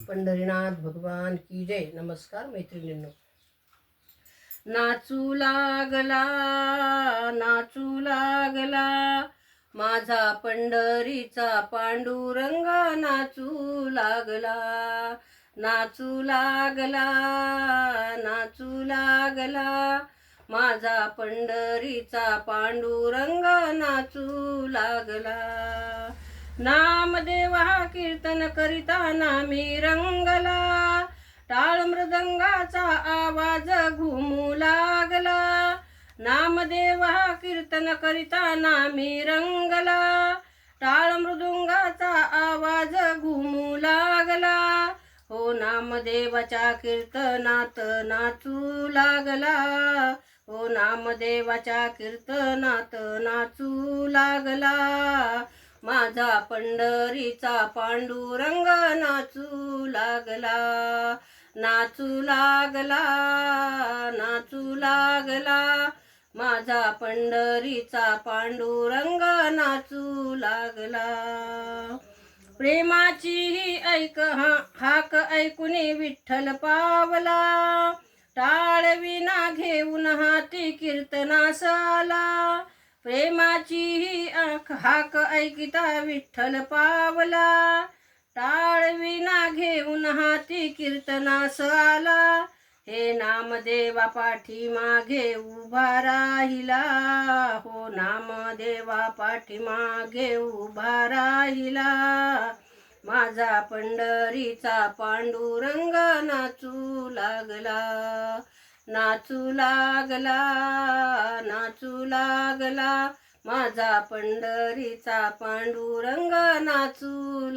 पंढरीनाथ भगवान की जय. नमस्कार मैत्रिणींनो. नाचू लागला, नाचू लागला, माझा पंढरीचा पांडुरंग नाचू लागला. नाचू लागला, नाचू लागला, माझा पंढरीचा पांडुरंग नाचू लागला. नामदेवा कीर्तन करिता नामी रंगला, टाळ मृदंगाचा आवाज घुमू लागला. नामदेवा कीर्तन करिता नामी रंगला, टाळ मृदुंगाचा आवाज घुमू लागला. हो नामदेवाच्या कीर्तनात नाचू लागला, हो नामदेवाच्या कीर्तनात नाचू लागला. माझा पंढरीचा पांडुरंग नाचू लागला. नाचू लागला, नाचू लागला, माझा पंढरीचा पांडुरंग नाचू लागला. प्रेमाची ही ऐक हाक ऐकून विठ्ठल पावला, टाळ विना घेऊन हाती कीर्तनास आला. प्रेमाची ही हाक ऐकिता विठ्ठल पावला, टाळ विना घेऊन हाती कीर्तनास आला. हे नामदेवा पाठीमागे उभा राहिला, हो नामदेवा पाठीमागे उभा राहिला. माझा पंढरीचा पांडुरंग नाचू लागला. नाचू लागला, नाचू लागला, माझा पंढरीचा पांडुरंग नाचू लागला.